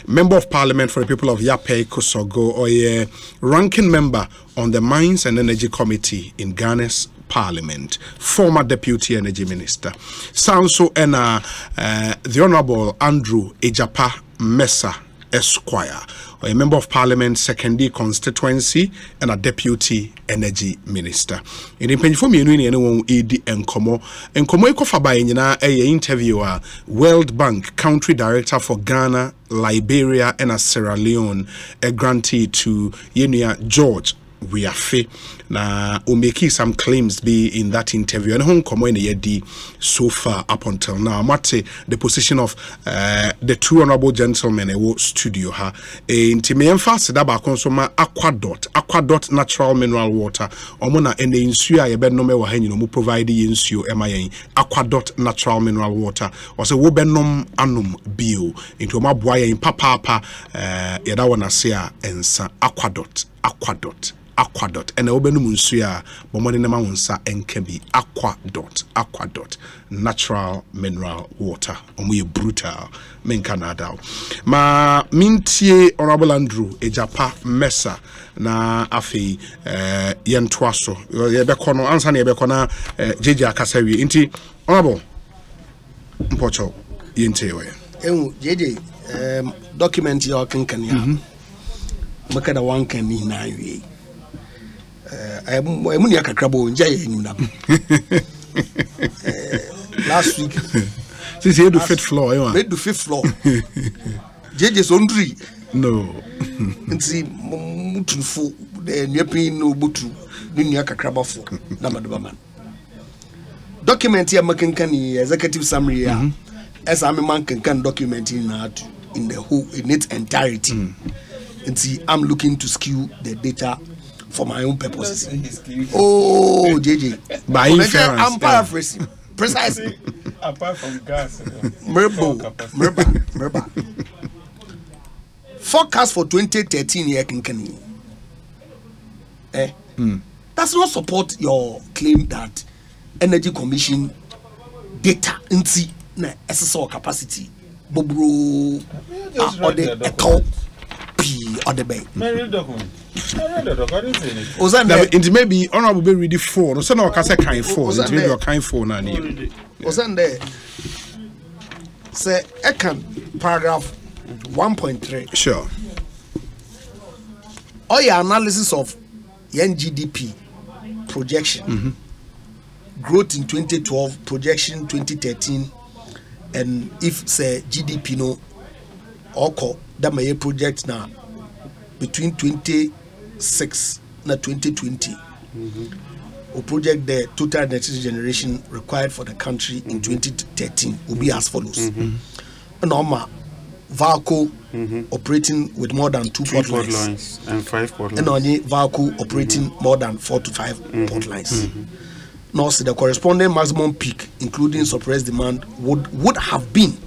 Member of Parliament for the people of Yape Kosogo, or a ranking member on the Mines and Energy Committee in Ghana's Parliament, former Deputy Energy Minister. Sanso Ena, the Honorable Andrew Ejapa Mesa Esquire, or a member of Parliament, secondary constituency, and a Deputy Energy Minister. In the pension community, anyone ED and Como Ekofa by a interviewer, World Bank Country Director for Ghana, Liberia, and Sierra Leone, a grantee to Yenia George. We are fair na making some claims be in that interview and home come in so far up until now. Mate the position of the two honorable gentlemen in studio ha inti me emphasize that ba consoma aquadot natural mineral water omona ene nsuo a ye be no me wa ha nyino mu provide nsuo emayen aquadot natural mineral water o se wo benom anum bio into maboa yen papa ye da wona se a ensa aquadot and obenum nsuya bomoni na mawunsa enkebi aquadot natural mineral water omuye brutal men Canada ma mintie honorable Andrew Ejapa Mesa na afi yentwaso yebekono ansa na yebekona jeje akasawi inti honorable mpocho yentewe jeje document your kankan ya makada one kan ni na wi I'm ya kakrabo nja ye nyum na last week since you do fifth floor you made the fifth floor jeje sondri no nti mutunfo the nyapin no butu ni ya kakrabo fo na madoba man document ya makankan executive summary ya as am man kan document in the whole in its entirety nti I'm looking to skew the data for my own purposes. Oh, JJ. By inference. I'm paraphrasing. Precisely. Apart from gas. Merba. Forecast for 2013 here can does not support your claim that Energy Commission data nti na SSO capacity bobro or the echo p or the bay. It may be honorable be ready for no no can say kind for it may be kind for na ni there say paragraph 1.3 sure all your analysis of GDP projection growth in 2012 projection 2013 and if say GDP no oko that may project now between 26 and 2020 we project the total electricity generation required for the country in 2013 will be as follows. Normal Valco operating with more than 2 port lines and 5 port lines, and only Valco operating more than 4 to 5 port lines. Now, the corresponding maximum peak, including suppressed demand, would have been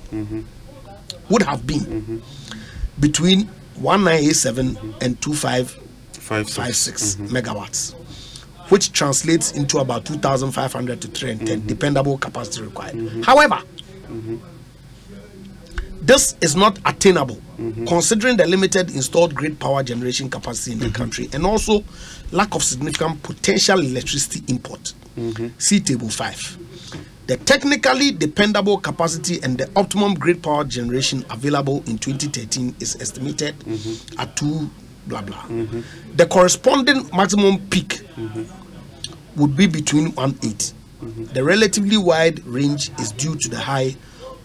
between 1987 and 2556 megawatts, which translates into about 2,500 to 310 dependable capacity required. However, this is not attainable considering the limited installed grid power generation capacity in the country and also lack of significant potential electricity import. See table 5. The technically dependable capacity and the optimum grid power generation available in 2013 is estimated at 2 blah blah. The corresponding maximum peak would be between 1.8. The relatively wide range is due to the high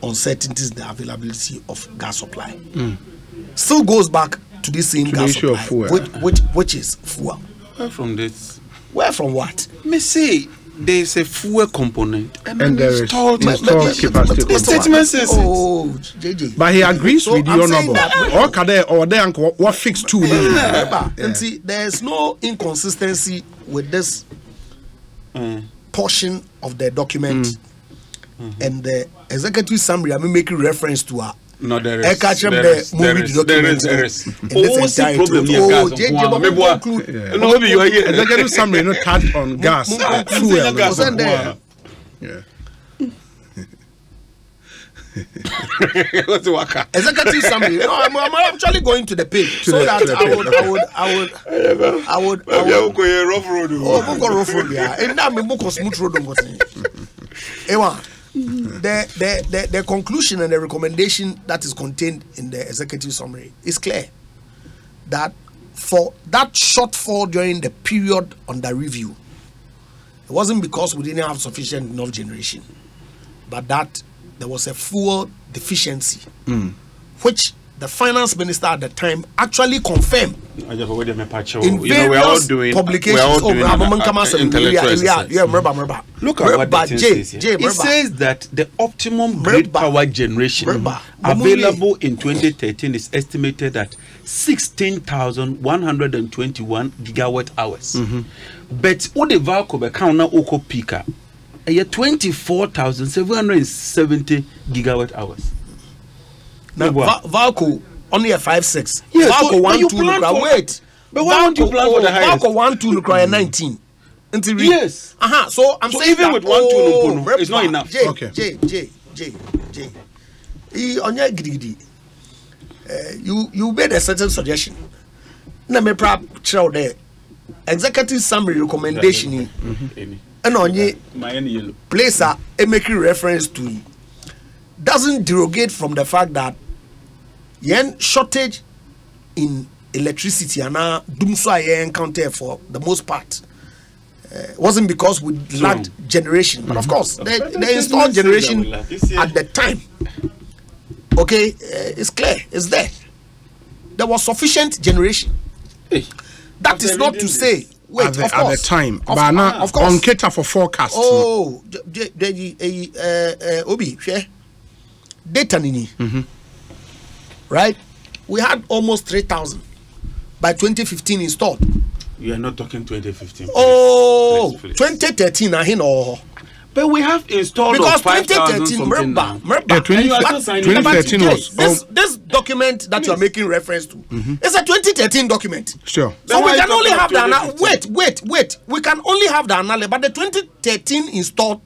uncertainties in the availability of gas supply. Still goes back to the same gas supply, which is fuel. Where from this? Where from what? Me say there is a fuel component and there is installed capacity. The statement says oh, JJ. But he agrees with the honorable. Or there what fixed two. And see, there is no inconsistency with this portion of the document and the executive summary. I'm making reference to her. No, there is. There is. Executive summary not touch on gas, fuel. Yeah. What's the waka? Executive summary. No, I'm actually going to the page so that I would. Rough road. Oh, we've got rough road. Yeah, and now we book a smooth road. The conclusion and the recommendation that is contained in the executive summary is clear that for that shortfall during the period under review, it wasn't because we didn't have sufficient enough generation, but that there was a fuel deficiency, which the finance minister at the time actually confirmed in various publications. Look at what the says here. It says that the optimum grid power generation available in 2013 is estimated at 16,121 gigawatt hours. But what the Valco account now Oko Pika, 24,770 gigawatt hours. Now, Valco only a 5.6. Yes, Valco so 1 2 wait. But why don't you plan for the highest? Valco 1 2 require 19. Yes. So I'm so saying even with 1 2 it's not enough. Okay. You made a certain suggestion. Na me proud there. Executive summary recommendation and on ye place a making reference to doesn't derogate from the fact that yen shortage in electricity and now doom so I encounter for the most part wasn't because we lacked generation, but of course the installed generation at the time, okay, it's clear, it's there. There was sufficient generation. That is not to say wait, at the time, but now of course on cater for forecast. Oh, Obi, data nini, right? We had almost 3,000 by 2015 installed. You are not talking 2015. Oh, please. 2013, I know. But we have installed Because 5,000 remember, Yeah, 2013 was this document that you are making reference to. It's a 2013 document. Sure. So we why can you only talking have about the wait. We can only have the analysis, but the 2013 installed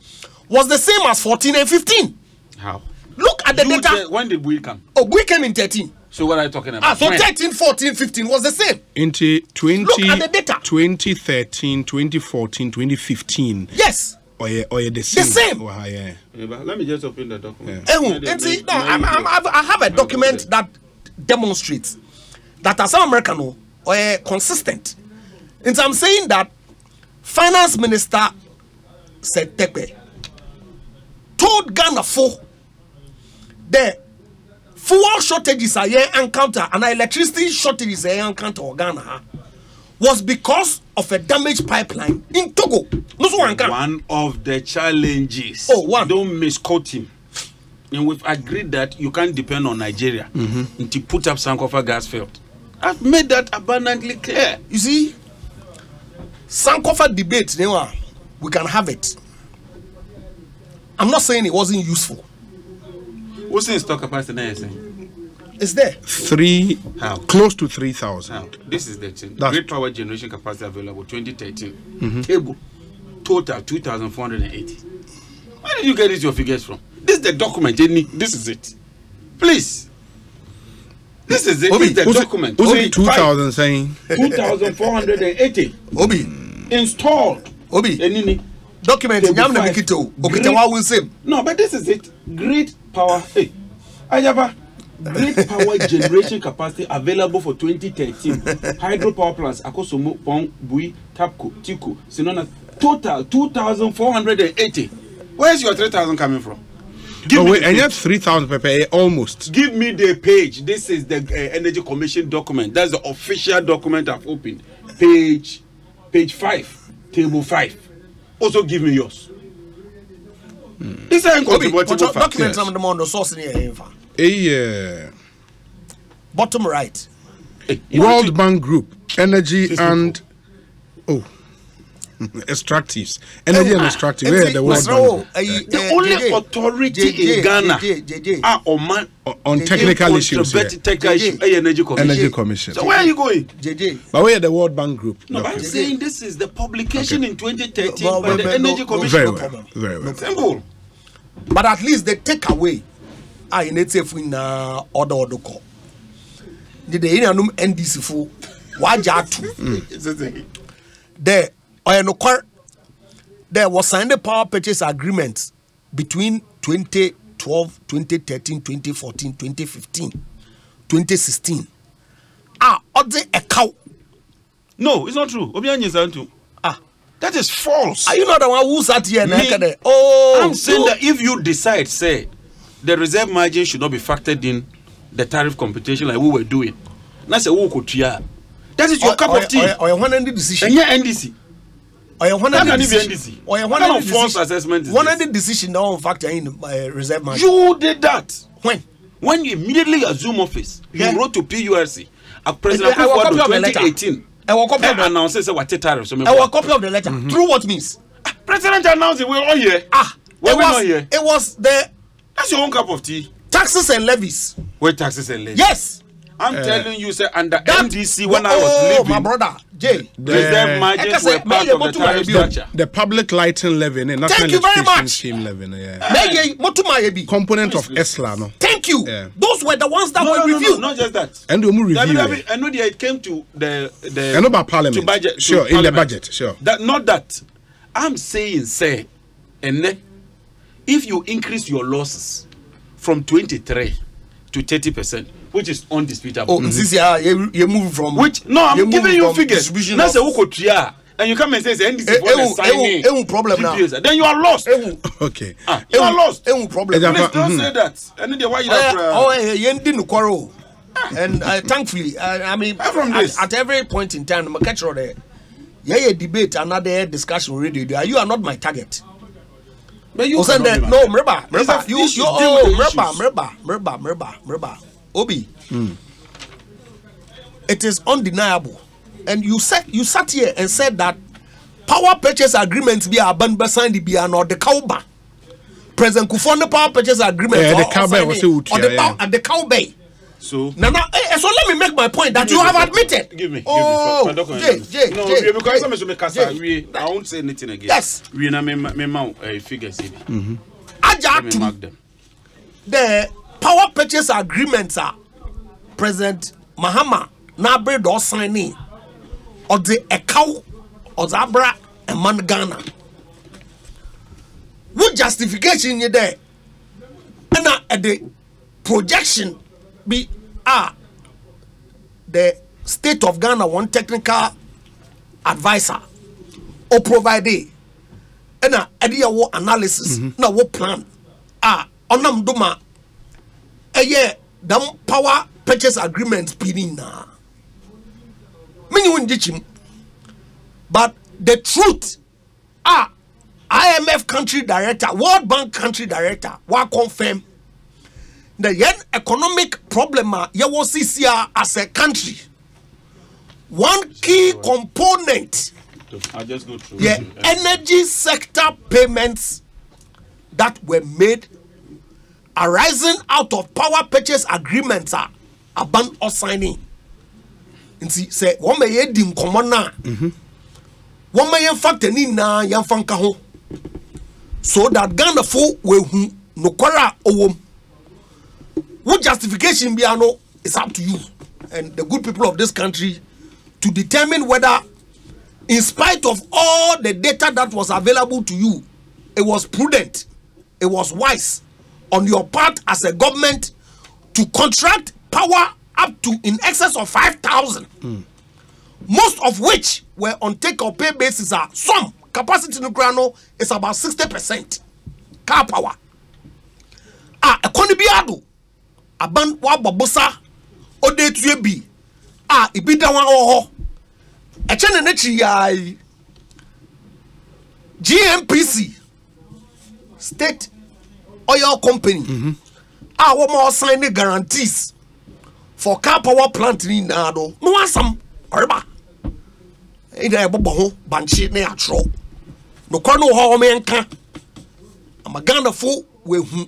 was the same as 14 and 15. How? Look at the data. When did we come? Oh, we came in 13. So what are you talking about? So 13, 14, 15 was the same. Into 20, Look at the data. 2013, 2014, 2015. Yes. Or the same. The same. Oh, yeah. Yeah, but let me just open the document. I have a document that demonstrates that as an American or consistent. And so I'm saying that Finance Minister said Tekwe told Ghana for the fuel shortages are here encounter and electricity shortages are encounter in Ghana was because of a damaged pipeline in Togo. One of the challenges. Oh, one. Don't misquote him. And we've agreed that you can't depend on Nigeria to put up Sankofa gas field. I've made that abundantly clear. You see, Sankofa debate, we can have it. I'm not saying it wasn't useful. What's in stock capacity now? It's there. Close to 3,000. Now, this is the thing. Great power generation capacity available 2013. Table total 2,480. Where did you get your figures from? This is the document. This is it. Please. This is it. This is the document. Obi, 2,000 saying 2,480. Obi. Installed. Obi. Document. No, but this is it. Great power. Hey, Ayaba. Great power generation capacity available for 2013. Hydropower plants, Akosomo, Pong, Bui, Tapco, Tico, Sinona. Total 2,480. Where's your 3,000 coming from? And you have 3,000 per almost. Give me the page. This is the Energy Commission document. That's the official document I've opened. Page 5, table 5. Also give me yours. This is incontrovertible fact. Document some of them on the source in here. Bottom right. World Bank Group, Energy and extractives. Energy and extractives. Where the World Bank? The only authority in Ghana on technical issues. Energy Commission. So where are you going? But where the World Bank Group? No, but I'm saying this is the publication in 2013 by the Energy Commission. Very well. Simple. But at least the takeaway a yenetsefu na order call the yenanum NDC fu waja atu there there was signed a power purchase agreement between 2012, 2013, 2014, 2015, 2016. Ode a cow. No, it's not true. That is false. Are you not the one who sat here? I'm saying that if you decide, say, the reserve margin should not be factored in the tariff computation like we were doing. That's a that is your cup of tea. Or one ended decision. And yeah, NDC. Or one ended decision. Or one ended false assessment. One ended decision now factor in reserve margin. You did that. When you immediately assume office, you wrote to PURC. President Akufo-Addo 2018. I will copy of the announced what tariffs. I will copy of the letter. Through what means? President announced it. We're all here. It was the. That's your own cup of tea. Taxes and levies. What taxes and levies? Yes. I'm telling you, sir, under NDC when I was living. My brother, Jay. Reserve margins were part of the tariff structure. The public lighting levy, Thank you very much. Scheme levy, Component of ESLA, no. Thank you. Yeah. Those were the ones that were reviewed. No, not just that. And we review. I know it came to the and about parliament. To budget, sure, to in the budget, sure. That not that. I'm saying, say, and if you increase your losses from 23 to 30%, which is undisputable. You move from which no, I'm giving you figures. That's a wukotria, and you come and say NDC problem now. Then you are lost. Okay, you are lost. Problem. Please don't say that. And then why you and thankfully, I mean, from this at every point in time, I'm catch there. Yeah, debate another discussion already. You are not my target. But you no, remember, Obi. It is undeniable, and you sat here and said that power purchase agreements be abandoned by the or the cowba. President Kufuor power purchase agreement the cowbay was at the cowbay. So now, so let me make my point that you have admitted. Give me. Jay. Because I won't say anything again. Yes. We na me figures. The power purchase agreements are President Mahama Nabre do signing or the Ekau or Zabra and Man Ghana. What justification you there? And at the projection be the state of Ghana one technical advisor or provide and idea what analysis na what plan onam doma dam power purchase agreement pinin na many won dichim. But the truth IMF country director, World Bank country director wa confirm the economic problem was here as a country. One key component, I'll just go through energy sector payments that were made arising out of power purchase agreements are about or signing. And see, say one may dim common one may in fact any na yan fanka ho so that Ghana fo we no kwara owom. What justification be no is up to you and the good people of this country to determine whether, in spite of all the data that was available to you, it was prudent, it was wise on your part as a government to contract power up to in excess of 5,000, most of which were on take or pay basis. Some capacity in the grano is about 60% car power. Economy ado aban wa bobosa ode tue bi ibida wan ho e chene na chi ya GMPC state oil company wo mo sign the guarantees for car power plant ni na do no asam orba ida e bobo ho banchi na atro no kwa no ho me nka amagana fo we hu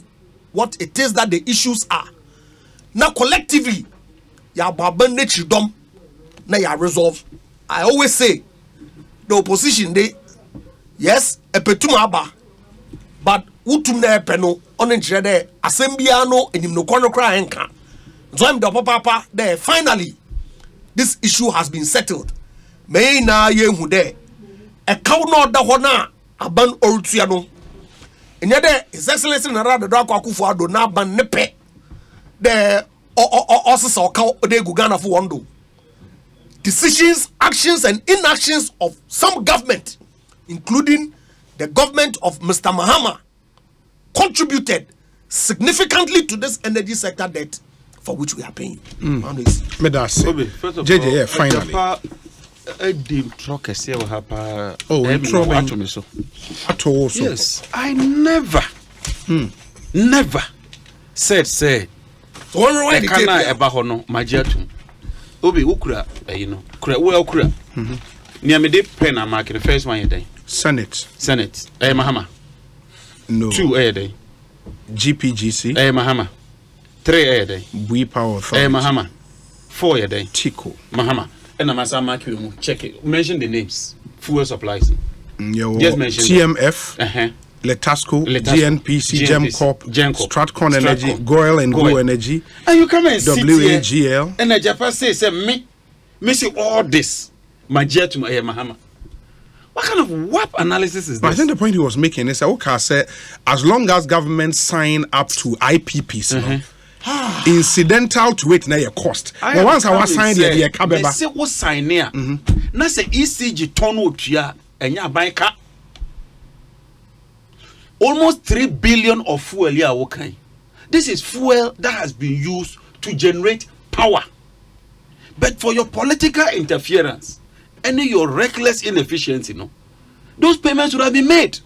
what it is that the issues are. Now collectively, ya baban nature dom na ya resolve. I always say the opposition they yes, a petuma aba, but utum na epeno on nchire asembia no enim no kono kra enka so am the papa there finally this issue has been settled may na yehu there e kaw no da ho na aban orutua no enye de his excellency na rada do akwakufu ado na aban ne pe de osisa okaw de gugana for wondo decisions, actions and inactions of some government, including the government of Mr. Mahama, contributed significantly to this energy sector debt for which we are paying. JJ, finally. Yes, I never said, say, Obi ukura kura we ukura ni amede pen na mark the first one day Senate Mahama no 2 day GPGC Mahama 3 day Bui Power Authority Mahama 4 day Tico Mahama and amasa mark you check it mention the names fuel supplies just mention TMF Letasco, GNPC, GEMCorp, Stratcon Energy, Goel and Go Energy, and you come and WAGL. And the Japan says, me see all this. My jet to my Mahama. What kind of WAP analysis is this? I think the point he was making is that okay, say, as long as governments sign up to IPPs, incidental to it, now your cost. But once I was signed, the Kabeba. Say what sign here? Now say ECG ton utia and ya buy car. Almost 3 billion of fuel here. Okay, this is fuel that has been used to generate power. But for your political interference and your reckless inefficiency, no, those payments would have been made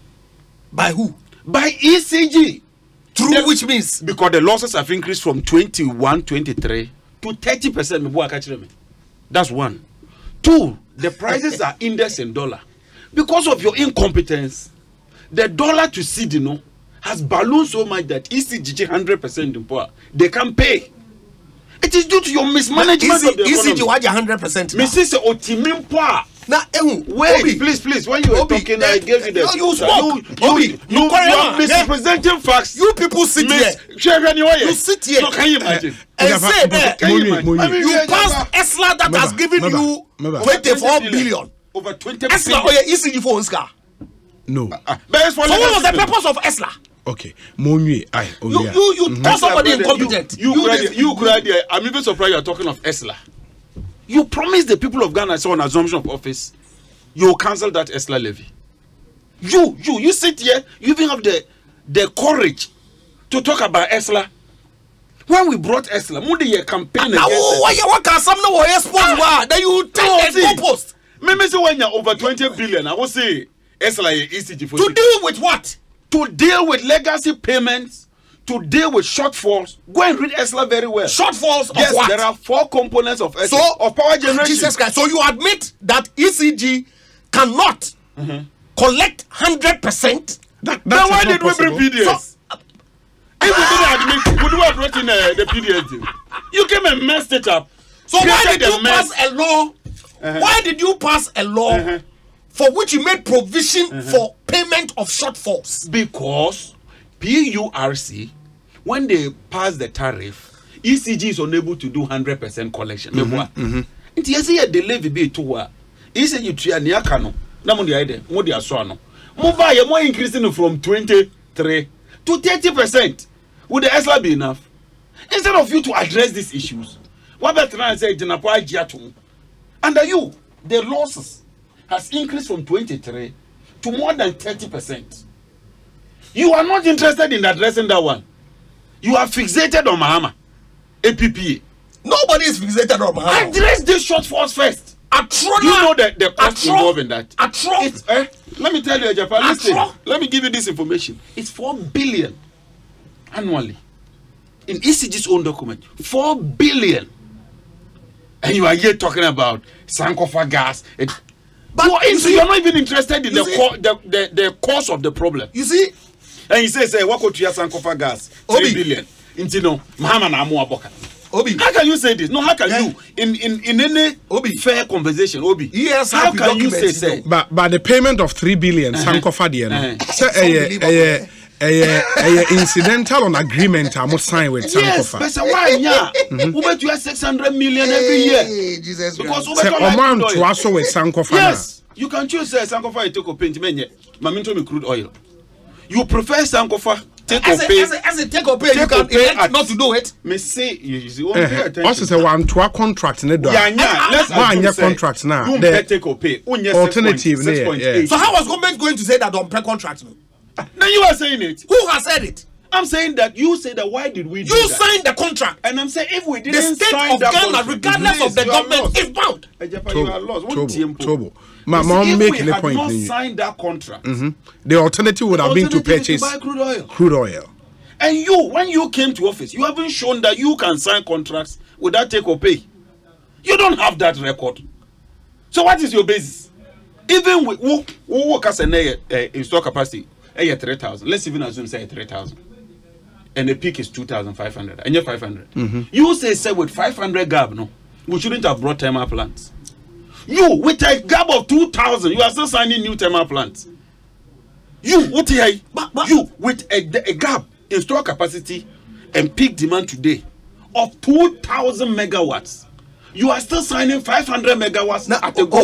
by who? By ECG. True, which means because the losses have increased from 23 to 30%. That's one. Two, the prices are indexed in dollar because of your incompetence. The dollar to cedi has ballooned so much that ECG 100% in power. They can't pay. It is due to your mismanagement of the economy. ECG was 100%. Mrs. Otimin power. Now, wait, please. When you were talking, I gave you the. You spoke. You are misrepresenting facts. You people sit here. You sit here. So can you imagine? And say that you passed ESLA that has given you 24 billion. Over 20 ESLA or your ECG for Oscar. No. So what was the purpose of ESLA? Okay. You call somebody incompetent. You cried. I'm even surprised you're talking of ESLA. You promised the people of Ghana on assumption of office, you'll cancel that ESLA levy. You sit here, you even have the courage to talk about ESLA. When we brought ESLA, Moody campaign against it. Then you take a post. Maybe when you're over 20 billion, I will say ESLA ECG for to deal with what? To deal with legacy payments, to deal with shortfalls. Go and read ESLA very well. Shortfalls yes, of what? There are 4 components of ESLA, of power generation. Jesus Christ. So you admit that ECG cannot collect 100%? Then why did we bring PDS? If we didn't admit, would you have written the PDS? You came and messed it up. So why did you pass a law? Why did you pass a law for which you made provision for payment of shortfalls? Because PURC, when they pass the tariff, ECG is unable to do 100% collection. It is here the levy be to work. ECG tria niakano. Namundi ide. Modi aswano. Mova ye more increasing from 23 to 30%. Would the ESLA be enough? Instead of you to address these issues, what better I say Janapoa Jiatum? Under you, the losses has increased from 23 to more than 30%. You are not interested in addressing that one. You are fixated on Mahama, APPA. Nobody is fixated on Mahama. Address this shortfalls first. Do you know the cost involved in that? Let me tell you, Japan. Listen. Let me give you this information. It's 4 billion annually in ECG's own document. 4 billion, and you are here talking about Sankofa gas. But you're not even interested in the cause of the problem. You see, and he says, "What could you Sankofa gas? 3 billion." Intino, Mahama na amu aboka. Obi, how can you say this? No, how can you in any fair conversation, Obi? Yes, how can you say? But the payment of 3 billion, Sankofa incidental on agreement I must sign with Sankofa. Yes, but why we bet you 600 million every year. Jesus, because say Oman to also with Sankofa. Yes, you can choose Sankofa you take a paint menye. Maminto me crude oil. You prefer Sankofa take or pay. As a take or pay, you can elect not to do it. Me say you see only attention. Also say one to a contract in the door. Let's one contract now. The take or pay. Alternative. So how was government going to say that on pre-contract? Now you are saying it. Who has said it? I'm saying that you say that why did we do you that? signed the contract. And I'm saying if we didn't the state sign of that Ghana, contract, regardless of the government, is bound. You are lost. Trouble. If we had not signed that contract, the alternative would have been to purchase buy crude oil. Crude oil. And you, when you came to office, you haven't shown that you can sign contracts without take or pay. You don't have that record. So what is your basis? Even with who work as an install capacity, 3,000. Let's even assume say 3,000. And the peak is 2,500. And you're 500. You say with 500 gap, no, we shouldn't have brought thermal plants. You, with a gap of 2,000, you are still signing new thermal plants. You, what you with a gap in store capacity and peak demand today of 2,000 megawatts, you are still signing 500 megawatts now at a go.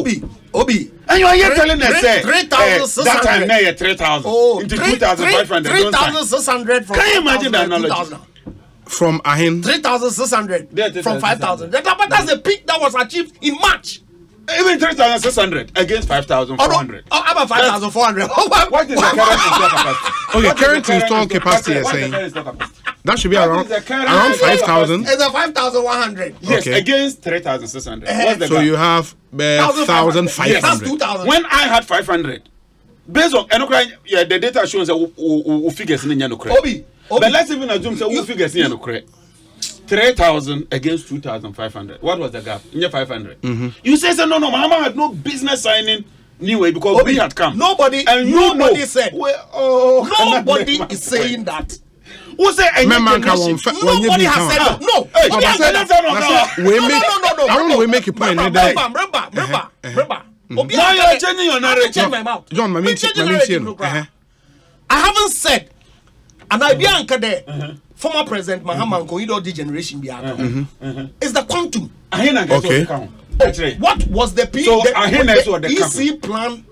Obi. And you are here telling us that 3,600. that time now 3,000 into 2,500. 3,600 from. Can you imagine the analogy? From Ahin 3,600 from 5,000. But that's the peak that was achieved in March. Even 3,600 against 5,400. About 5,400. What is the current install capacity? Okay, current install capacity you're saying that should be around 5,000. It's a 5,100. Yes, okay. Against 3,600. What's the so gap? You have 1,500. Yes, that's 2,000. When I had 500, based on the data shows that we figures in the Obi. But let's even assume that we figures in the 3,000 against 2,500. What was the gap? In your 500. You say no, Mama had no business signing anyway because we had come. Nobody said. Nobody is saying that. Who say nobody has said that. No. I want to make a point. Remember. Now you are changing your narrative. John, I haven't said. And I be anchored there. Former President Mahama Nkoyido degeneration be is the quantum. Okay. What was the EC plan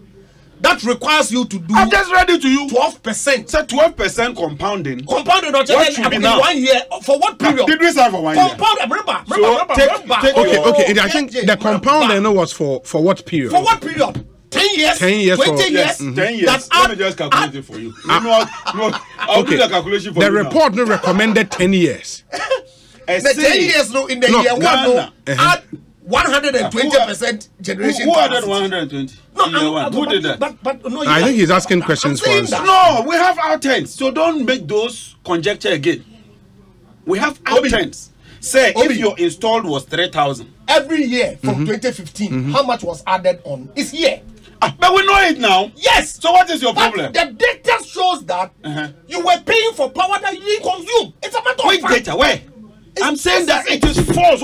that requires you to do? I'm just ready to you. 12%. So 12% compounding. Compounded what should be now? 1 year. For what period? Did we sign for 1 year? Remember. Okay. I think the compounding was for what period? For what period? 10 years, 10 years, 20 years. 10 years. Let me just calculate it for you. I'll do the calculation for you. The report no recommended 10 years. The 10 years in the year one add 120% generation. Who added 120? Who did that? But no, I think he's asking questions for us. No, we have our tents, so don't make those conjecture again. We have our tents. Say if your installed was 3,000 every year from 2015, how much was added on? It's here. But we know it now. Yes. So what is your problem? The data shows that you were paying for power that you didn't consume. It's a matter of fact. Data? Where? I'm saying that it is false.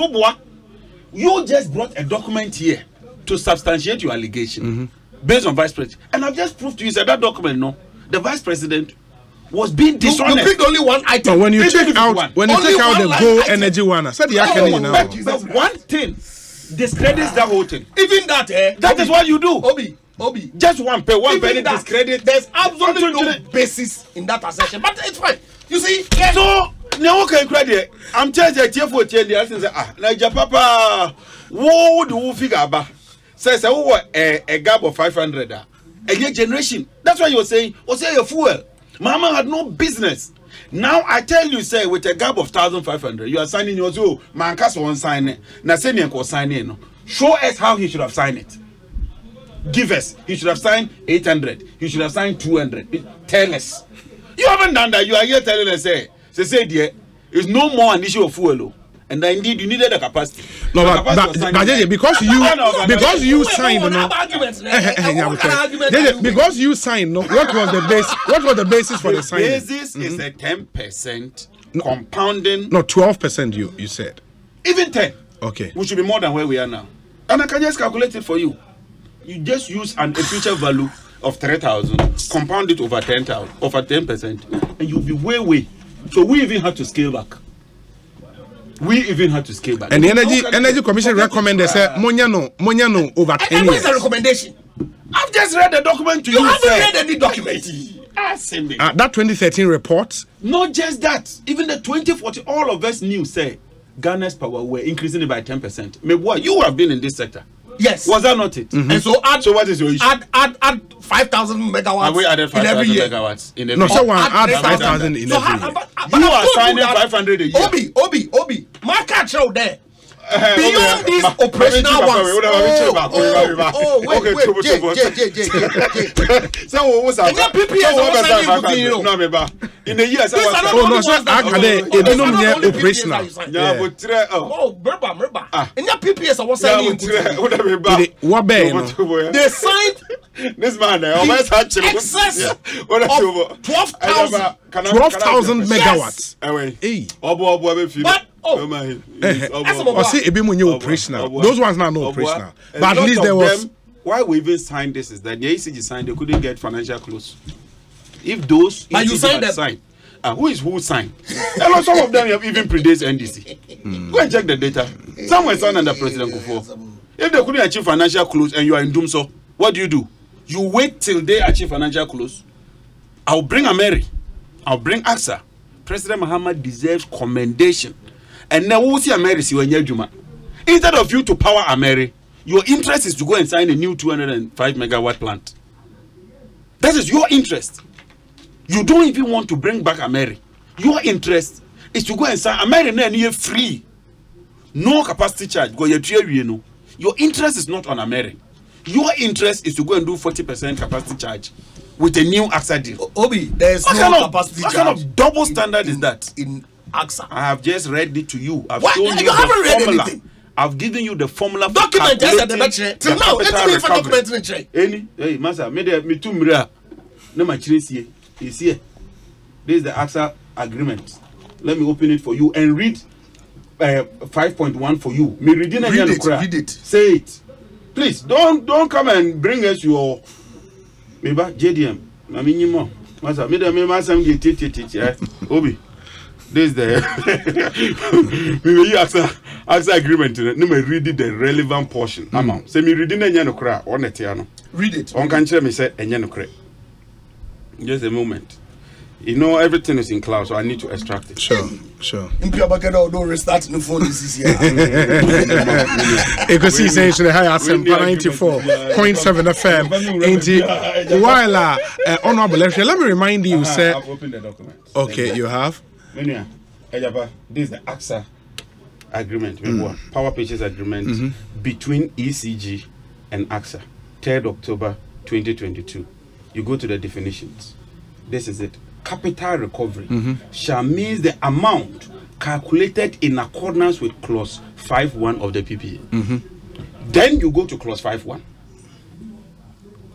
You just brought a document here to substantiate your allegation based on vice president, and I've just proved to you that document. No, the vice president was being dishonest. You picked only one item. But when you take out the Go Energy one, I said but one thing discredits that whole thing. Even that, that is what you do. Obi. Just one penny discredit. There's absolutely no basis in that assertion. But it's fine. You see, so now okay, credit. I'm telling you, for the say Naija Papa, what do you figure about? Says a gap of 500 a year generation. That's why you're saying, say you're fuel. Mama had no business. Now I tell you, say with a gap of 1,500, you are signing yours. Oh, man, cast one sign it. Now say you can sign it. Show us how he should have signed it. Give us. He should have signed 800. He should have signed 200. Tell us. You haven't done that. You are here telling us, say dear, it's no more an issue of fuel. And indeed, you needed a capacity. No, but because you signed, because you signed, what was the base? What was the basis for the signing? The basis is a 10% compounding. No, 12%. You said. Even 10. Okay. Which should be more than where we are now. And I can just calculate it for you. You just use a future value of 3,000, compound it over 10,000, over 10%. and you'll be way. So we even had to scale back. And the energy commission recommended say Monyano over 10 years. What's the recommendation? I've just read the document to you. You haven't read any document. That 2013 report. Not just that. Even the 2014, all of us knew say Ghana's power were increasing it by 10%. Maybe what you have been in this sector. Yes. Was that not it? And so what is your issue? Add 5,000 megawatts. Have we added 5,000 megawatts in every year? No, someone add 5,000 in every year. You are signing 500 a year. Obi. My catch out there. Beyond these operational ones. Wait. So what was that? In the years, operational. PPS was saying they signed this man excess of 12,000 megawatts. Operational. Those ones now no operational. But at least there was. Why we even signed this is that the ACG signed, they couldn't get financial close. If those but you signed them. Who signed? And some of them have even predates NDC. Go and check the data. Some were signed under President Kufuor. If they couldn't achieve financial close and you are in doom, so what do? You wait till they achieve financial close. I'll bring Ameri. I'll bring AXA. President Muhammad deserves commendation. And now we'll see Ameri see when Juma. Instead of you to power Ameri, your interest is to go and sign a new 205 megawatt plant. That is your interest. You don't even want to bring back Ameri. Your interest is to go and sign Ameri and you're free. No capacity charge. Go your interest is not on Ameri. Your interest is to go and do 40% capacity charge with a new AXA deal. Obi, there's no capacity charge. What kind of double standard is that? In AXA. I have just read it to you. I've shown you haven't read formula. Anything. I've given you the formula for document calculating till now. Document hey, master, me too mira. No my is here. This is the AXA agreement. Let me open it for you and read 5.1 for you. Me read it. Say it. Please don't come and bring us your maybe JDM. I mean you more. Master, me get Obi. This is the AXA agreement. No, me read the relevant portion. Amount. Say me reading the kra on the tiano. Read it. On can me say kra. Just a moment. You know everything is in cloud, so I need to extract it. Sure. Don't restart the phone this year. Ekosiisen should have 94.7 FM. While honorable, let me remind you, sir. I've opened the document. Okay, you have. This is the AXA agreement, power purchase agreement between ECG and AXA, 3rd October 2022. You go to the definitions. This is it. Capital recovery shall mean the amount calculated in accordance with clause 5.1 of the PPA. Then you go to clause 5.1.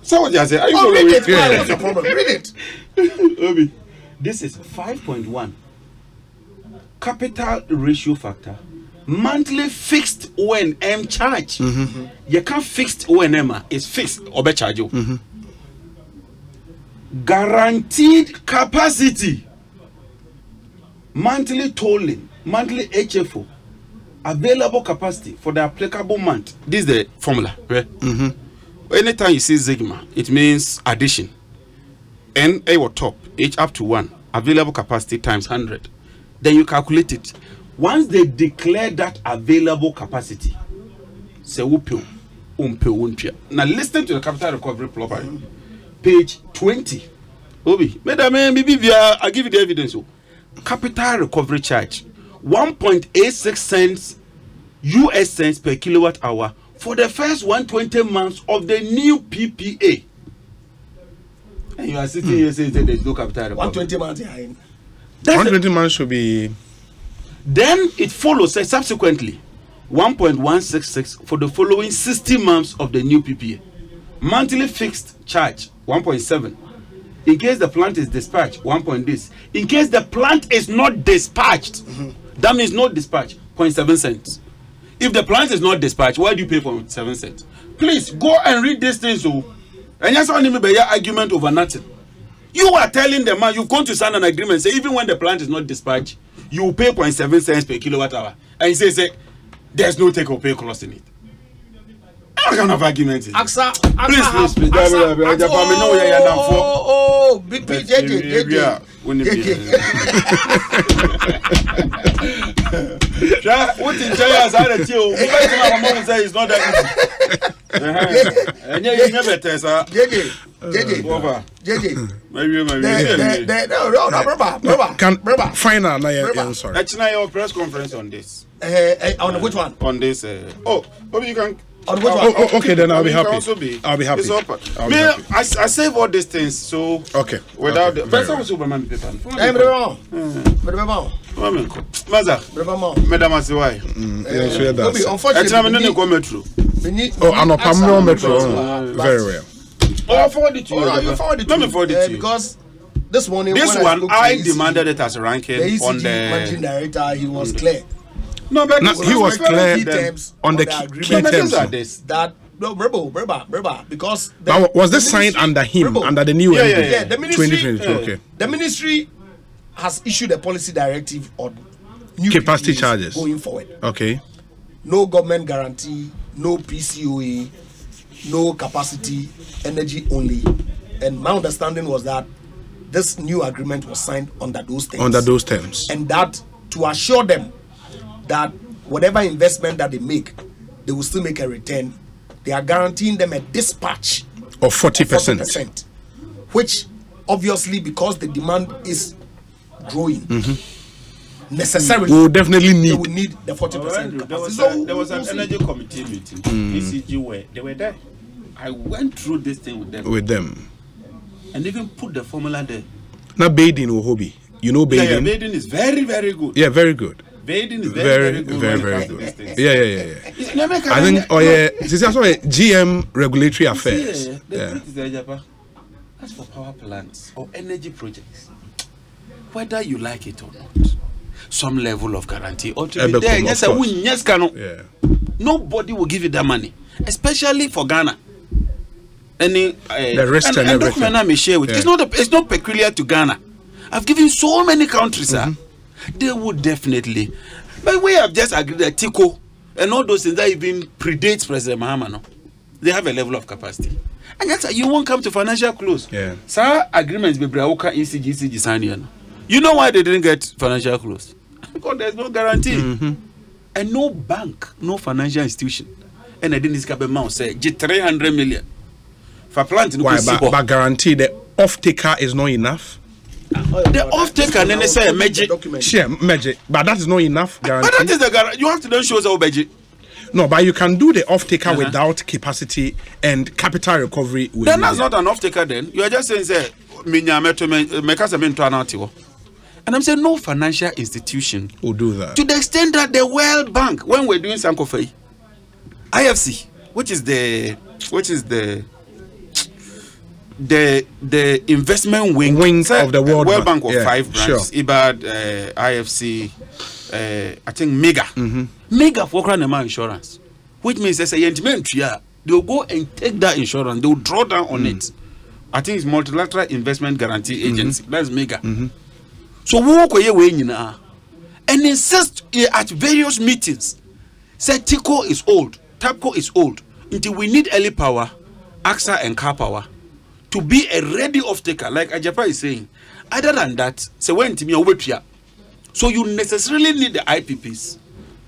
So what you say? Are you read it? What's your problem? Read it. This is 5.1. Capital ratio factor, monthly fixed O&M charge. You can't fixed O&M, it's fixed or charge you. Guaranteed capacity, monthly tolling, monthly HFO, available capacity for the applicable month. This is the formula. Right? Anytime you see Sigma, it means addition. N A or top, H up to 1, available capacity times 100. Then you calculate it. Once they declare that available capacity, say now listen to the capital recovery properly. Page 20. Obi, madam, I give you the evidence. Capital recovery charge 1.86 cents US cents per kilowatt hour for the first 120 months of the new PPA. And you are sitting here saying that there's no capital recovery. 120 months. 120 months should be. Then it follows subsequently 1.166 for the following 60 months of the new PPA. Monthly fixed charge 1.7. In case the plant is dispatched, 1. This. In case the plant is not dispatched, that means not dispatched, 0.7 cents. If the plant is not dispatched, why do you pay for 7 cents? Please go and read these things. And just only be your argument over nothing. You are telling the man, you've gone to sign an agreement, say even when the plant is not dispatched, you will pay 0.7 cents per kilowatt hour. And he say, there's no take or pay clause in it. What kind of argument is it? AXA. Please. Big JJ. What in China has had a deal? What say is not that easy. And you never tell us. JJ. Maybe. Final, no, sorry. That's not your press conference on this. On which one? On this. Maybe you can. Okay, then I'll be happy. I'll be happy. It's open. I save all these things, so okay. Without the Very person Superman paper. Madam Asiwai. Unfortunately, metro. Very well. I'll forward it to you. You forward it to me. Let me forward it to you. Because this morning, this when one I ECG, demanded it as a ranking the ECG on the managing director. He was clear. No, but he was clear on the key terms. That remember, because was this signed under him, under the new MD? Yeah, the ministry. 2022. Okay. The ministry has issued a policy directive on new capacity PPAs charges going forward. Okay. No government guarantee, no PCOA, no capacity, energy only. And my understanding was that this new agreement was signed under those terms. And that to assure them that whatever investment that they make, they will still make a return. They are guaranteeing them a dispatch of 40%, which obviously, because the demand is growing, necessarily we will definitely need. They will need the 40% capacity. There was an energy committee meeting. ECG where they were there. I went through this thing with them. And even put the formula there. Now, bathing or hobby. You know, bathing. Yeah, bathing is very, very good. Yeah, very good. Bathing is very good. Very good. Yeah. I think, this is also a GM regulatory affairs. As for power plants or energy projects, whether you like it or not, some level of guarantee ought to be there. Yes, nobody will give you that money, especially for Ghana. The rest and everything. I may share with it's not peculiar to Ghana. I've given so many countries, they would definitely. But we have just agreed that Tico and all those things that even predates President Mahama, no? They have a level of capacity. And that's you won't come to financial close. Yeah. Sir, agreements with Brauka, ECG, sign. You know why they didn't get financial close? Because there's no guarantee. And no bank, no financial institution. And I didn't discover amount say 300 million. For planting, but guarantee the off-taker is not enough. The off-taker then they say magic. Sure, magic. But that is not enough guarantee. But that is the guarantee. You have to then show us how magic. No, but you can do the off-taker without capacity and capital recovery. Then that's not an off-taker then. You are just saying, say, and I'm saying no financial institution will do that. To the extent that the World Bank, when we're doing Sankofei, IFC, which is the investment wing of the World Bank of 5 branches, IBAD, IFC, I think Mega. Mega for Kranema insurance, which means they say they'll go and take that insurance, they'll draw down on it. I think it's Multilateral Investment Guarantee Agency. That's Mega. So we walk away and insist at various meetings. Say Tico is old, TAPCO is old. Until we need early power, AXA and car power to be a ready off-taker, like Ajapa is saying. Other than that, say when to me over here. So you necessarily need the IPPs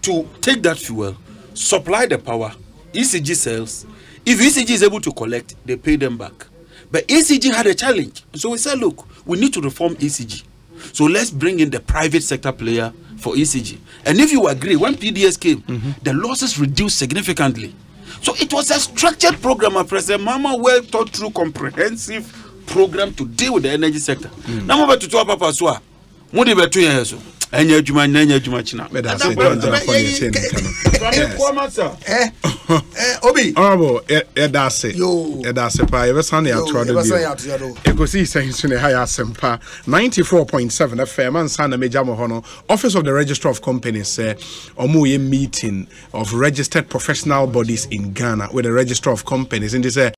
to take that fuel, supply the power, ECG sells. If ECG is able to collect, they pay them back. But ECG had a challenge. So we said, look, we need to reform ECG. So let's bring in the private sector player for ECG. And if you agree, when PDS came, the losses reduced significantly. So it was a structured program, President Mama well thought through, comprehensive program to deal with the energy sector. Now I'm about to talk about Paswa. What about 2 years? Enya juma china. Obi. Honorable, that's it. That's it. Pa, everyone ya try to do. Ekosiisen sune higher sempa 94.7 FM and Sana Mejamo Hono. Office of the Registrar of Companies say omuye meeting of registered professional bodies in Ghana with the Registrar of Companies in this